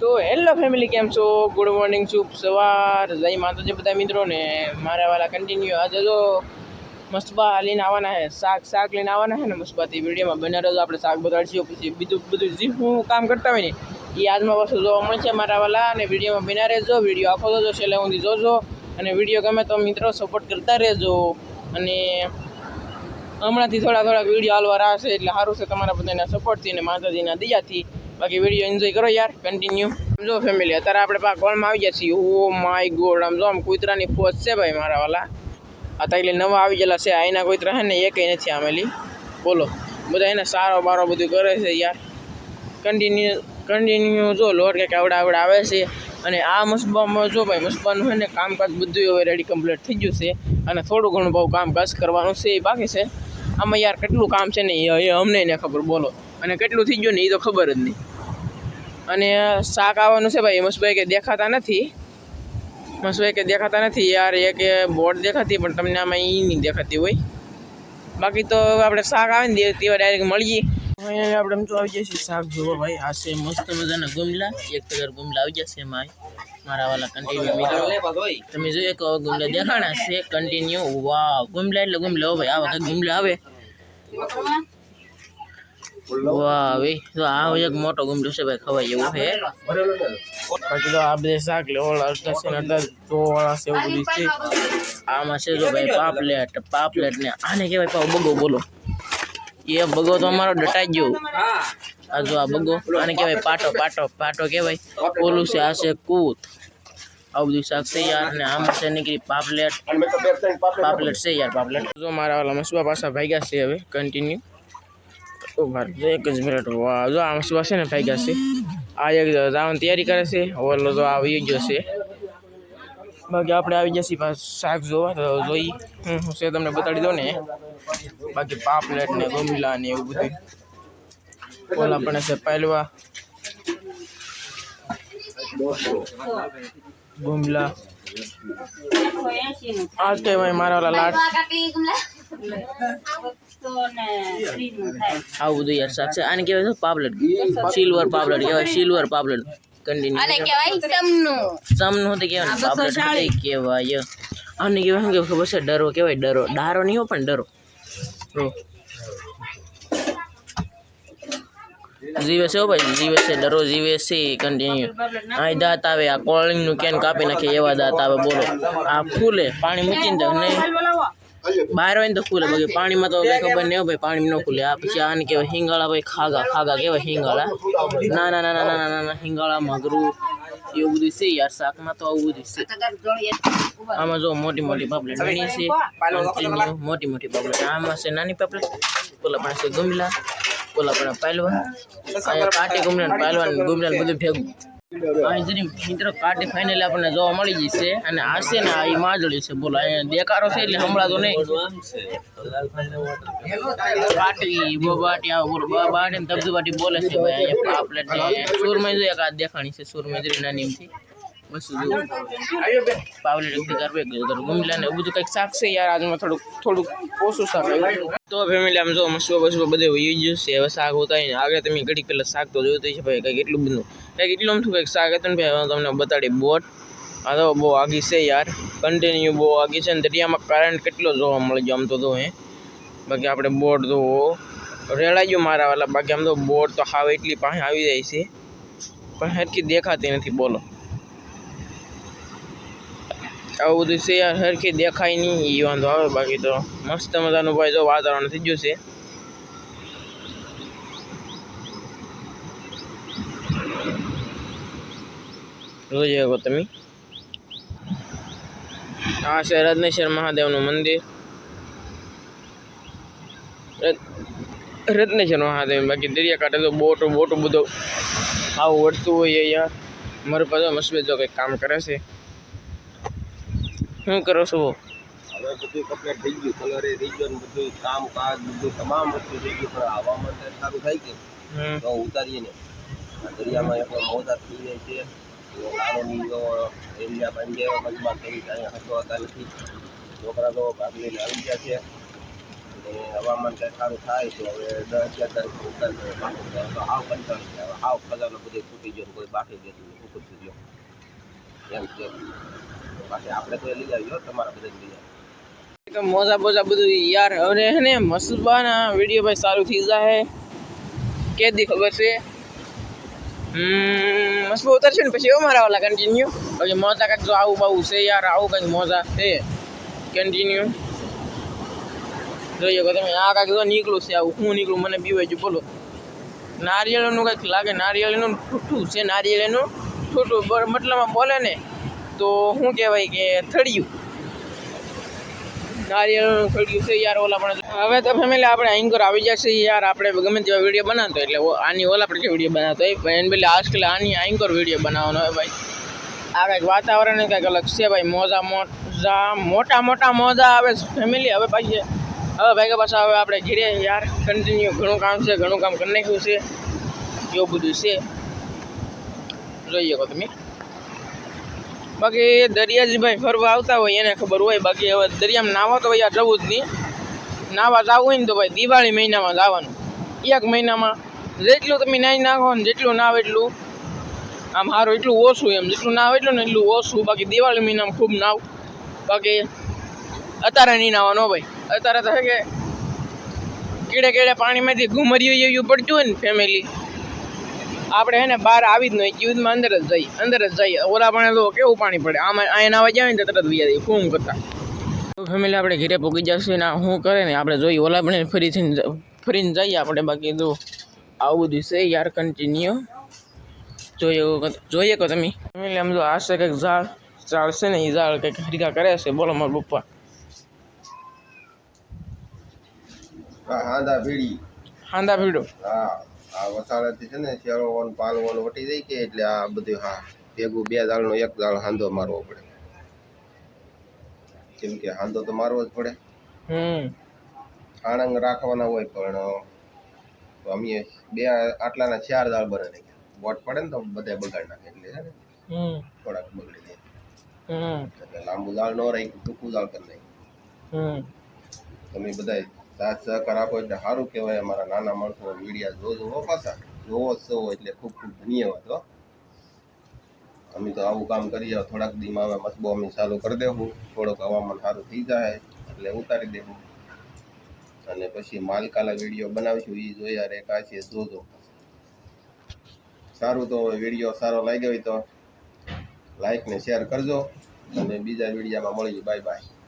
તો hello family, કેમ છો? ગુડ મોર્નિંગ, શુભ સવાર, જય માતાજી બધા મિત્રોને. મારા વાલા કન્ટિન્યુ આજે જો મસ્બા લઈને આવવાના છે, શાક લઈને આવવાના છે ને મસ્બાથી વિડીયોમાં બને રહેજો. આપણે શાક બતાડશું, પછી બધું જે હું કામ કરતા હોય ને એ આજમાં વસ્તુ જોવા મળશે મારા વાલા. અને વિડીયોમાં બના રહેજો, વિડીયો આખો જોજો, છેલ્લે સુધી જોજો. અને વિડીયો ગમે તો મિત્રો સપોર્ટ કરતા રહેજો. અને હમણાંથી થોડા વિડીયો હાલવા આવશે એટલે સારું છે તમારા બધાના સપોર્ટથી અને માતાજીના દયાથી. બાકી વિડીયો એન્જોય કરો યાર, કન્ટિન્યુ જો ફેમિલી. અત્યારે આપણે પા કોલમાં આવી ગયા છીએ. ઓ માય ગોડ, આમ જો આમ કૂતરાની ફોજ છે ભાઈ મારા વાલા. આ તકલી નવા આવી ગયેલા છે, આઈના કૂતરા છે ને એકેય નથી આમેલી. બોલો, બધા એને સારો બારો બધું કરે છે યાર. કન્ટિન્યુ જો લોટ કંઈક આવડા આવે છે. અને આ મસબામાં જો ભાઈ મસબાનું છે ને કામકાજ બધું હવે રેડી કમ્પ્લીટ થઈ ગયું છે. અને થોડું ઘણું બહુ કામકાજ કરવાનું છે એ બાકી છે. આમાં યાર કેટલું કામ છે ને એ અમને ને ખબર, બોલો. અને કેટલું થઈ ગયું ને એ તો ખબર જ નહીં. અને શાક આવવાનું છે ભાઈ. મસભાઈ કે દેખાતા નથી યાર. એક બોર્ડ દેખાતી પણ તમને આમાં એ નહીં દેખાતી હોય. બાકી તો આપણે શાક આવે ને તેવા ડાયરેક્ટ મળીએ. આપણે એમ તો આવી જઈએ છીએ. શાક જોવો ભાઈ, આ છે મસ્ત મજાના ગુમલા. એક તગર ગુમલા આવી જશે મારા વાલા કન્ટિન્યુ મિત્રો. તમે જોઈએ કે ગુમલા દેખાણા છે કન્ટિન્યુ. વાહ, ગુમલા એટલે ગુમલા હો ભાઈ. આ વખત ગુમલા આવે. વાહ ભાઈ, તો આ એક મોટો ગુમલો છે ભાઈ, ખવાય એવું છે. પછી તો આ બધે શાક લેવડા અડધા છે ને અડધા ચોવાળા છે એવું બધું છે. આમાં છે જો ભાઈ પાપલેટ ને આને કહેવાય પાવ બગો. બોલો, એ બગો તો અમારો ડટાઈ ગયો. આ જો આ બગો, આને કહેવાય પાટો કહેવાય. ઓલું છે આ છે કૂત. આવું બધું શાક છે યાર. અને આમાં છે નીકળી પાપલેટ છે યાર, પાપલેટ. જો મારા વાલા મસબા પાછા ભાગ્યા છે હવે કન્ટિન્યુ. એક જ મિનિટ. વાહ, જો આ મસબા છે ને ભાગ્યા છે. આ એક જવાની તૈયારી કરે છે. ઓલો તો આવી ગયો છે. બાકી આપણે આવી જશે શાક જોવા, તો જોઈ હું છે તમને બતાડી દઉં ને. બાકી પાપલેટ ને ગમલા ને એવું બધું. ઓલા પણ છે પહેલવા ગુમલા. આ તો ભાઈ મારા ઓલા લાડ આવું બધું યાર શાક છે. આને કહેવાય પાપલેટ, સિલ્વર પાપલેટ કહેવાય. સિલ્વર પાપલેટ કન્ટિન્યુ સમનું તો કહેવાય પાપલેટ કહેવાય. આને કહેવાય શું ખબર છે? ડરો કહેવાય. ડારો નહીં હો પણ ડરો. જીવે છે ભાઈ, જીવે છે, ડરો જીવે છે કન્ટિન્યુ. અહીં દાંત આવે, આ કોલિંગનું કેન કાપી નાખે એવા દાંત આવે. બોલો, આ ફૂલે પાણી મૂકીને તો નહીં, બહાર હોય ને તો ફૂલે. બાકી પાણીમાં તો કઈ ખબર નહીં ભાઈ, પાણી ન ખુલે. આ પછી આને કહેવાય હિંગાળા ભાઈ. ખાગા કહેવાય હિંગાળા. ના હિંગાળા મગરું એવું બધું છે યાર. શાકમાં તો આવું બધું છે. આમાં જો મોટી પાપલેટ વીણી છે કન્ટિન્યુ, મોટી પાપલેટ. આમાં છે નાની પાપલેટ. ઓલા પણ છે ગુમલા, ઓલા પણ પહેલવા. અહીંયા કાટી ગુમલા બધું ભેગું. અહીં જરી મિત્રો કાટી ફાઇનલી આપણને જોવા મળી જશે. અને આ છે ને આ માજળી છે. બોલો, અહીંયા દેખાડો છે એટલે હમણાં તો નહીં. કાટી બોબાટી આ બોલો, બાટી ને ધબધબાટી બોલે છે ભાઈ. અહીંયા પાપલેટ ને સુરમઈ જોઈએ એક આ દેખાણી છે. સુરમઈ જરી નાની એમથી બસ જો પાપલેટ ગુમલા ને બધું કંઈક શાક છે યાર. આજમાં થોડુંક ઓછું શાક આવ્યું. તો ફેમિલી આમ જો મસબો બધે વહી ગયું છે. હવે શાક ઉતારીને આગળ તમે ઘડીક પહેલાં શાક તો જોયું છે ભાઈ. કંઈક એટલું બધું એટલું આમથું કંઈક શાક હતું ને ભાઈ. તમને બતાડી બોટ. આ તો બહુ આગી છે યાર, કન્ટિન્યુ બહુ આગી છે. ને દરિયામાં કરંટ કેટલો જોવા મળી ગયો આમ તો હે. બાકી આપણે બોટ તો રેડાઈ ગયો મારા વાલા. બાકી આમ તો બોટ તો હાવ એટલી પાસે આવી જાય છે પણ હરખી દેખાતી નથી. બોલો, આવું બધું છે યાર. હરખી દેખાય નહીં એ વાંધો આવે. બાકી તો મસ્ત મજાનું ભાઈ જો વાતાવરણ થઈ ગયું છે. જોઈ શકો તમે. આ છે રત્નેશ્વર મહાદેવનું મંદિર. રત્નેશ્વર મહાદેવ. બાકી દરિયાકાંઠે તો બોટો બધો આવું વળતું હોય યાર. મારું પાછો મસબે જો કંઈક કામ કરે છે. શું કરો છો? હવે બધું કમ્પ્લીટ થઈ ગયું. કલર એ થઈ ગયો, બધું કામકાજ બધું તમામ વસ્તુ થઈ ગયું. પણ હવા માટે સારું થાય કે તો ઉતારીએ ને દરિયામાં એટલો મોજાર થઈ જાય છે. એરિયા પંજાબ મજબૂત થઈ જાય. હસવાતા નથી. છોકરા તો ભાગ લઈને આવી ગયા છે. અને હવામાન કંઈ સારું થાય તો હવે 10-11 તારીખે ઉતારી પાછું જાય તો હાવ કંટાળી જાય હાવ ખજાનો બધે તૂટી ગયો ને કોઈ બાકી જતું નહીં ઉકળતું ગયો એમ છે બાકી આપણે તો લઈ આવ્યો તમારા બધા લઈ આવ્યો તો મોજા બોજા બધું યાર હવે હે ને મસુબાના વિડીયો ભાઈ સારું થઈ જાય કે દી ખબર છે મસબા ઉતરશે ને પછી એવો મારા વાલા કન્ટિન્યુ પછી મોજા કાંઈક જો આવું બાવું છે યાર આવું કંઈક મોજા છે કન્ટિન્યુ જોઈએ કે તમે આ કાંઈક જો નીકળું છે આવું હું નીકળું મને બીવાય જો બોલો નારિયેળનું કંઈક લાગે નારિયેળનું ઠૂઠું છે નારિયેળનું ઠૂઠું મતલબમાં બોલે ને તો શું કહેવાય કે થળિયું નારિયેળનું થળિયું છે યાર ઓલા પણ હવે તો ફેમિલી આપણે એન્કર આવી જશે યાર આપણે ગમે તેવા વિડીયો બનાવતો એટલે આની ઓલા આપણે વિડીયો બનાવતો હોય એને પેલા આજકાલ આની એન્કર વિડીયો બનાવવાનો હોય ભાઈ આ કંઈક વાતાવરણ કંઈક અલગ છે ભાઈ મોટા મોટા મોજા આવે ફેમિલી હવે પાછી હવે ભાઈ પાછા હવે આપણે ઘીરે યાર કન્ટિન્યુ ઘણું કામ છે ઘણું કામ કરી નાખ્યું છે એવું બધું છે જોઈએ કહો તમે બાકી દરિયાજી ફરવા આવતા હોય એને ખબર હોય બાકી હવે દરિયામાં નાવા તો યાર જવું જ નહીં નાવા જવું હોય ને તો ભાઈ દિવાળી મહિનામાં જવાનું એક મહિનામાં જેટલું તમે નાહી નાખો ને જેટલું નાવ એટલું આમ સારું એટલું ઓછું એમ જેટલું નાવ એટલું ને એટલું ઓછું બાકી દિવાળી મહિનામાં ખૂબ નાવ બાકી અત્યારે નહીં નાવાનો ભાઈ અત્યારે તો છે કે કીડે કીડે પાણીમાંથી ઘુમરિયું એવું પડતું હોય ને ફેમિલી આપણે હે ને બહાર આવી જ નહીં જીવનમાં અંદર જ જઈએ ઓલા પાણી તો કેવું પાણી પડે આમાં અહીંયા નાવા જાય ને તો તરત વૈયા જાય ફૂમ કરતા તો ફેમિલી આપણે ઘરે પહોંચી જશે ને શું કરે ને આપણે જોઈએ ઓલા પણ ફરીને જઈએ આપણે બાકી તો આવું બધું છે યાર કન્ટિન્યુ જોઈએ કહો તમે ફેમિલી આમ તો આ છે કંઈક ઝાડ છે ને એ ઝાડ કંઈક હરીકા કરે છે બોલો મારા પપ્પા હાંદા ભીડો હા આ વસાળાથી છે ને શેરોવન પાલવન વટી જાય કે એટલે આ બધું હા ભેગું બે દાળનો એક દાળ હાંધો મારવો પડે કેમ કે હાંધો તો મારવો જ પડે આણંગ રાખવાના હોય પણ અમે બે આટલાના 4 દાળ બને નાખ્યા વોટ પડે ને તો બધા બગાડ નાખે એટલે છે ને થોડાક બગડી જાય એટલે લાંબુ દાળ ન રહી ટૂંકું દાળ કરી નાખી તમે બધા સાથ સહકાર આપો એટલે સારું કહેવાય અમારા નાના માણસો મીડિયા જોવો પાછા જોવો છો એટલે ખૂબ ખૂબ ધન્યવાદ હો અમે તો આવું કામ કરીએ થોડાક દીમાં હવે મસબો અમે ચાલુ કરી દેવું થોડોક હવામાન સારું થઈ જાય એટલે ઉતારી દેવું અને પછી માલકાલા વિડીયો બનાવીશું એ જોઈ યાર એક આ છે જોજો સારું તો વિડીયો સારો લાગ્યો હોય તો લાઈક ને શેર કરજો અને બીજા વિડીયોમાં મળીએ બાય બાય